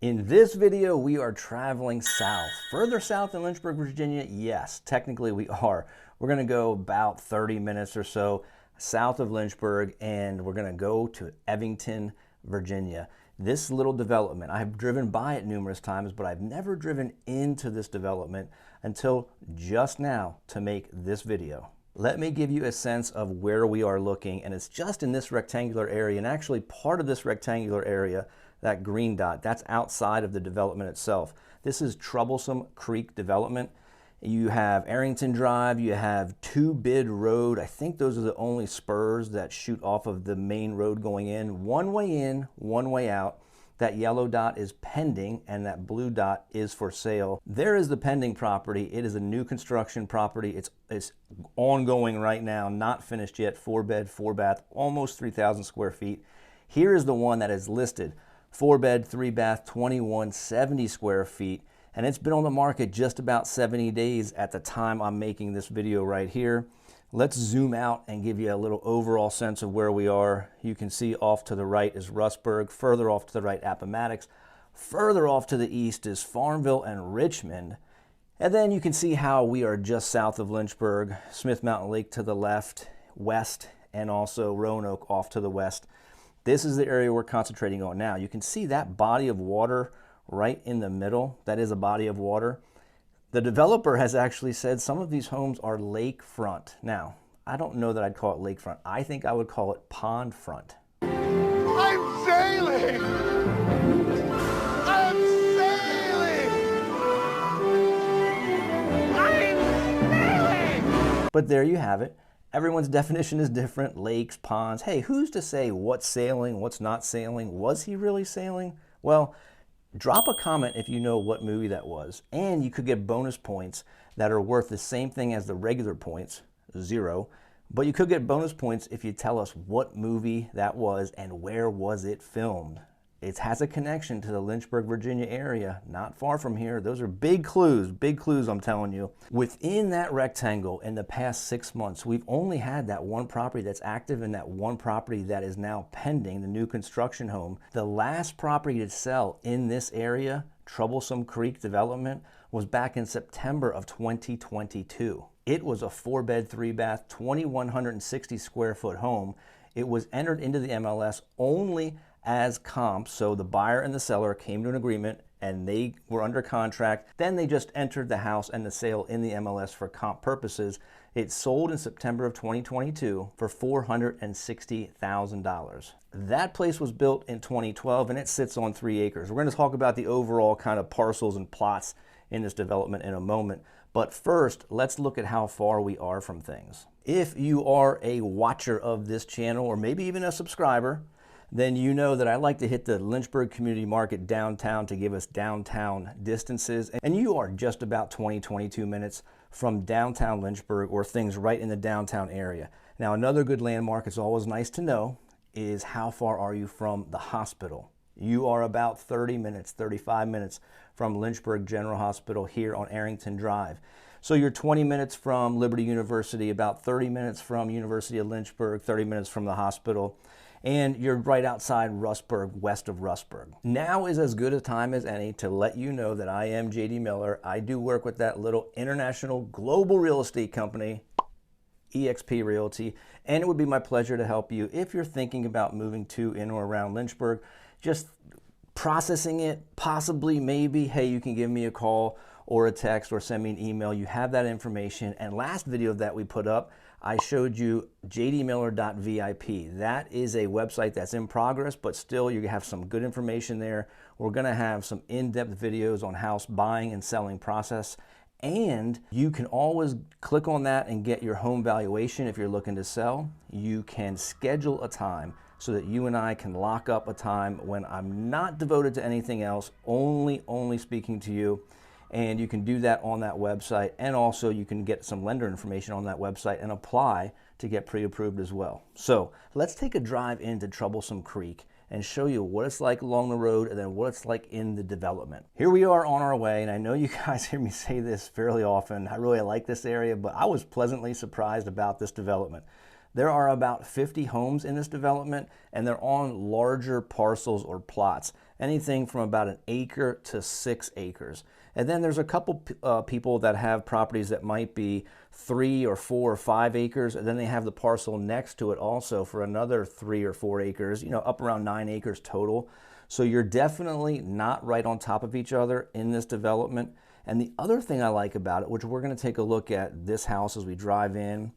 In this video, we are traveling south. Further south than Lynchburg, Virginia? Yes, technically we are. We're gonna go about 30 minutes or so south of Lynchburg, and we're gonna go to Evington, Virginia. This little development, I've driven by it numerous times, but I've never driven into this development until just now to make this video. Let me give you a sense of where we are looking, and it's just in this rectangular area, and actually part of this rectangular area, that green dot, that's outside of the development itself. This is Troublesome Creek development. You have Arrington Drive, you have Two Bid Road. I think those are the only spurs that shoot off of the main road going in. One way, one way out. That yellow dot is pending, and that blue dot is for sale. There is the pending property. It is a new construction property. It's ongoing right now, not finished yet. 4-bed, 4-bath, almost 3,000 square feet. Here is the one that is listed. 4-bed, 3-bath, 2170 square feet, and it's been on the market just about 70 days at the time I'm making this video right here. Let's zoom out and give you a little overall sense of where we are. You can see off to the right is Rustburg, further off to the right Appomattox, further off to the east is Farmville and Richmond, and then you can see how we are just south of Lynchburg, Smith Mountain Lake to the left, west, and also Roanoke off to the west. This is the area we're concentrating on now. You can see that body of water right in the middle. That is a body of water. The developer has actually said some of these homes are lakefront. Now, I don't know that I'd call it lakefront. I think I would call it pond front. I'm sailing! I'm sailing! I'm sailing! But there you have it. Everyone's definition is different. Lakes, ponds. Hey, who's to say what's sailing, what's not sailing? Was he really sailing? Well, drop a comment if you know what movie that was. And you could get bonus points that are worth the same thing as the regular points, 0. But you could get bonus points if you tell us what movie that was and where was it filmed. It has a connection to the Lynchburg, Virginia area, not far from here. Those are big clues I'm telling you. Within that rectangle in the past 6 months, we've only had that one property that's active and that one property that is now pending, the new construction home. The last property to sell in this area, Troublesome Creek development, was back in September of 2022. It was a 4-bed, 3-bath, 2,160 square foot home. It was entered into the MLS only as comps, so the buyer and the seller came to an agreement and they were under contract. Then they just entered the house and the sale in the MLS for comp purposes. It sold in September of 2022 for $460,000. That place was built in 2012 and it sits on 3 acres. We're going to talk about the overall kind of parcels and plots in this development in a moment. But first, let's look at how far we are from things. If you are a watcher of this channel or maybe even a subscriber, then you know that I like to hit the Lynchburg Community Market downtown to give us downtown distances. And you are just about 22 minutes from downtown Lynchburg, or things right in the downtown area. Now, another good landmark, it's always nice to know, is how far are you from the hospital? You are about 30 minutes, 35 minutes from Lynchburg General Hospital here on Arrington Drive. So you're 20 minutes from Liberty University, about 30 minutes from University of Lynchburg, 30 minutes from the hospital. And you're right outside Rustburg, west of Rustburg. Now is as good a time as any to let you know that I am JD Miller. I do work with that little international global real estate company, EXP Realty, and it would be my pleasure to help you if you're thinking about moving to, in, or around Lynchburg. Just processing it, possibly, maybe, hey, you can give me a call or a text or send me an email. You have that information. And last video that we put up, I showed you JDMiller.vip. That is a website that's in progress, but still you have some good information there. We're gonna have some in-depth videos on house buying and selling process. And you can always click on that and get your home valuation if you're looking to sell. You can schedule a time so that you and I can lock up a time when I'm not devoted to anything else, only speaking to you. And you can do that on that website, and also you can get some lender information on that website and apply to get pre-approved as well. So let's take a drive into Troublesome Creek and show you what it's like along the road and then what it's like in the development. Here we are on our way, and I know you guys hear me say this fairly often. I really like this area, but I was pleasantly surprised about this development. There are about 50 homes in this development, and they're on larger parcels or plots. anything from about an acre to 6 acres. And then there's a couple people that have properties that might be 3 or 4 or 5 acres, and then they have the parcel next to it also for another 3 or 4 acres, you know, up around 9 acres total. So you're definitely not right on top of each other in this development. And the other thing I like about it, which we're going to take a look at this house as we drive in,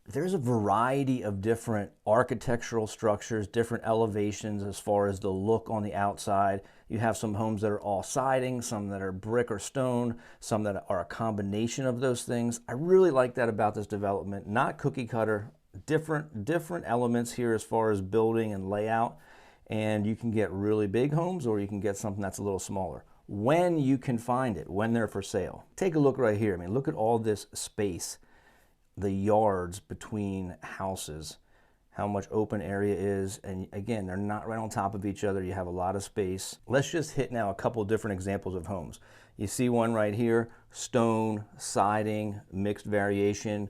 there's a variety of different architectural structures, different elevations as far as the look on the outside. You have some homes that are all siding, some that are brick or stone, some that are a combination of those things. I really like that about this development. Not cookie cutter, different elements here as far as building and layout. And you can get really big homes or you can get something that's a little smaller when you can find it, when they're for sale. Take a look right here. I mean, look at all this space, the yards between houses, how much open area is, and again, they're not right on top of each other. You have a lot of space. Let's just hit now a couple different examples of homes. You see one right here, stone, siding, mixed variation,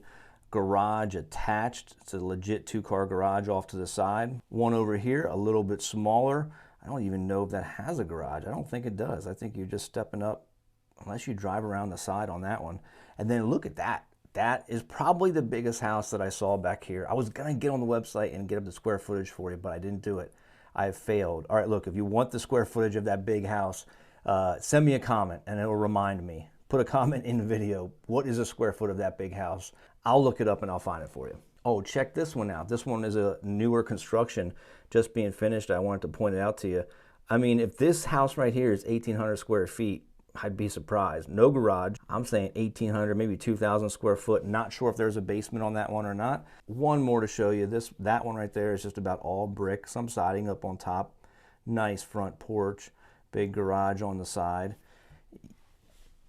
garage attached. It's a legit 2-car garage off to the side. One over here, a little bit smaller. I don't even know if that has a garage. I don't think it does. I think you're just stepping up unless you drive around the side on that one. And then look at that. That is probably the biggest house that I saw back here. I was gonna get on the website and get up the square footage for you, but I didn't do it. I have failed. All right, look, if you want the square footage of that big house, send me a comment and it'll remind me. Put a comment in the video. What is the square foot of that big house? I'll look it up and I'll find it for you. Oh, check this one out. This one is a newer construction, just being finished. I wanted to point it out to you. I mean, if this house right here is 1,800 square feet, I'd be surprised. No garage. I'm saying 1,800, maybe 2,000 square foot. Not sure if there's a basement on that one or not. One more to show you. That one right there is just about all brick, some siding up on top. Nice front porch, big garage on the side.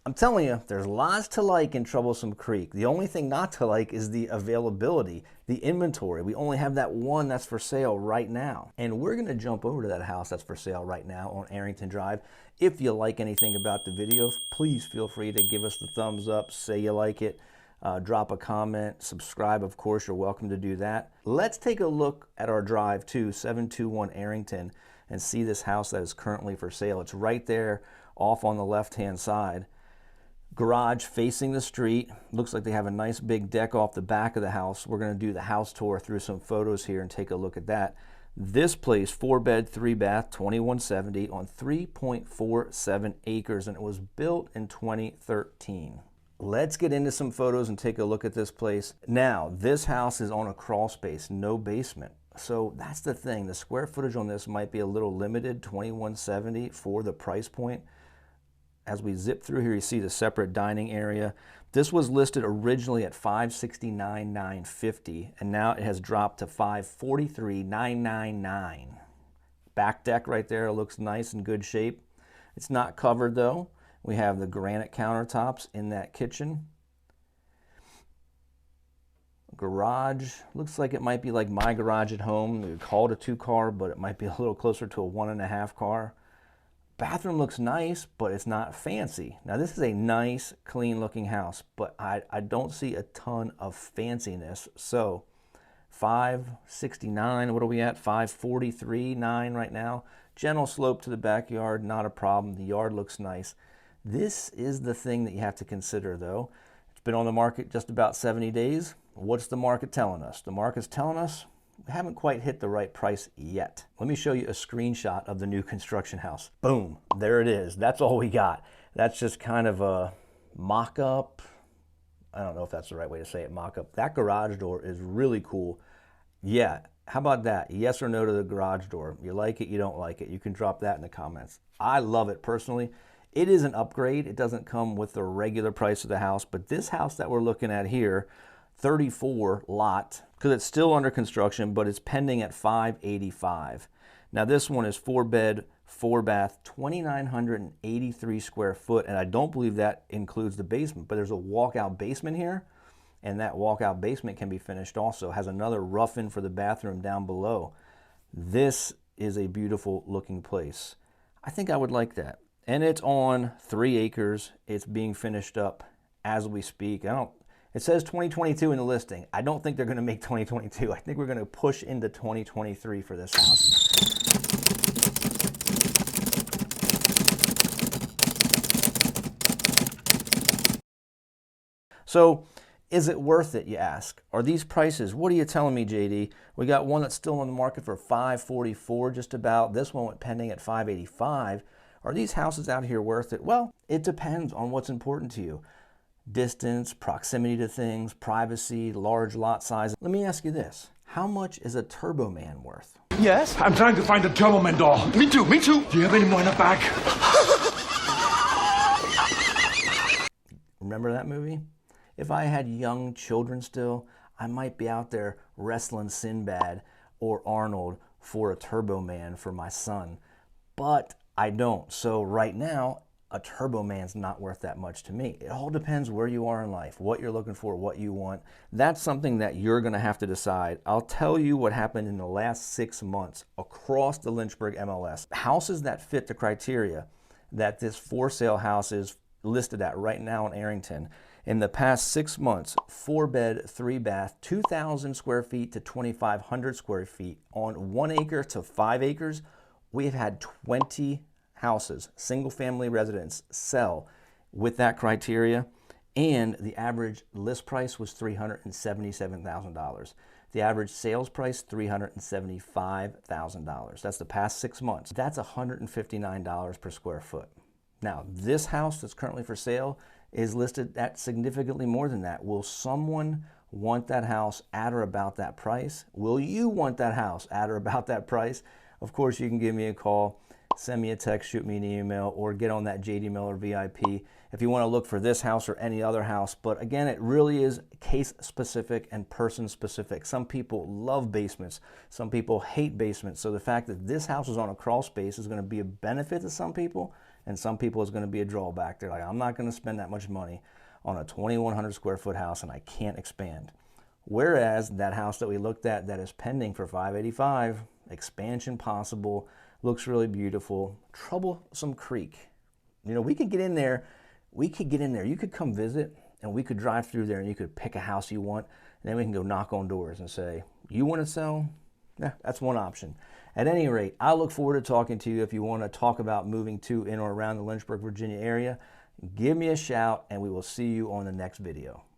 I'm telling you, there's lots to like in Troublesome Creek. The only thing not to like is the availability, the inventory. We only have that one that's for sale right now. And we're gonna jump over to that house that's for sale right now on Arrington Drive. If you like anything about the video, please feel free to give us the thumbs up, say you like it, drop a comment, subscribe, of course, you're welcome to do that. Let's take a look at our drive to 721 Arrington and see this house that is currently for sale. It's right there off on the left-hand side. Garage facing the street. Looks like they have a nice big deck off the back of the house. We're going to do the house tour through some photos here and take a look at that. This place, 4-bed, 3-bath, 2170 on 3.47 acres, and it was built in 2013. Let's get into some photos and take a look at this place. Now, this house is on a crawl space, no basement. So that's the thing. The square footage on this might be a little limited, 2170 for the price point. As we zip through here, you see the separate dining area. This was listed originally at $569,950, and now it has dropped to $543,999. Back deck right there looks nice and good shape. It's not covered though. We have the granite countertops in that kitchen. Garage looks like it might be like my garage at home. We would call it a 2-car, but it might be a little closer to a 1.5 car. Bathroom looks nice, but it's not fancy. Now this is a nice, clean looking house, but I don't see a ton of fanciness. So $569, what are we at? $543.9 right now. Gentle slope to the backyard, not a problem. The yard looks nice. This is the thing that you have to consider though. It's been on the market just about 70 days. What's the market telling us? The market's telling us we haven't quite hit the right price yet. Let me show you a screenshot of the new construction house. Boom, there it is. That's all we got. That's just kind of a mock-up. I don't know if that's the right way to say it, mock-up. That garage door is really cool. Yeah, how about that? Yes or no to the garage door? You like it, you don't like it. You can drop that in the comments. I love it personally. It is an upgrade. It doesn't come with the regular price of the house, but this house that we're looking at here, 34 lot, because it's still under construction, but it's pending at $585. Now this one is 4-bed, 4-bath, 2,983 square foot, and I don't believe that includes the basement, but there's a walkout basement here, and that walkout basement can be finished also. Has another rough-in for the bathroom down below. This is a beautiful looking place. I think I would like that. And it's on 3 acres. It's being finished up as we speak. It says 2022 in the listing. I don't think they're going to make 2022. I think we're going to push into 2023 for this house. So is it worth it, you ask? Are these prices, what are you telling me, JD? We got one that's still on the market for $544 just about. This one went pending at $585. Are these houses out here worth it? Well, it depends on what's important to you. Distance, proximity to things, privacy, large lot size. Let me ask you this. How much is a Turbo Man worth? Yes? I'm trying to find the Trouble Man doll. Me too, me too. Do you have any more in the back? Remember that movie? If I had young children still, I might be out there wrestling Sinbad or Arnold for a Turbo Man for my son. But I don't. So right now, a Turbo Man's not worth that much to me. It all depends where you are in life, what you're looking for, what you want. That's something that you're going to have to decide. I'll tell you what happened in the last 6 months across the Lynchburg MLS. Houses that fit the criteria that this for sale house is listed at right now in Evington. In the past 6 months, 4-bed, 3-bath, 2,000 square feet to 2,500 square feet on 1 acre to 5 acres, we've had 20 houses, single-family residents, sell with that criteria, and the average list price was $377,000. The average sales price, $375,000. That's the past 6 months. That's $159 per square foot. Now, this house that's currently for sale is listed at significantly more than that. Will someone want that house at or about that price? Will you want that house at or about that price? Of course, you can give me a call, send me a text, shoot me an email, or get on that JD Miller VIP if you want to look for this house or any other house. But again, it really is case specific and person specific. Some people love basements. Some people hate basements. So the fact that this house is on a crawl space is going to be a benefit to some people, and some people is going to be a drawback. They're like, I'm not going to spend that much money on a 2,100 square foot house and I can't expand. Whereas that house that we looked at that is pending for $585, expansion possible, looks really beautiful. Troublesome Creek. You know, we could get in there. You could come visit and we could drive through there and you could pick a house you want. And then we can go knock on doors and say, you want to sell? Yeah, that's one option. At any rate, I look forward to talking to you. If you want to talk about moving to in or around the Lynchburg, Virginia area, give me a shout and we will see you on the next video.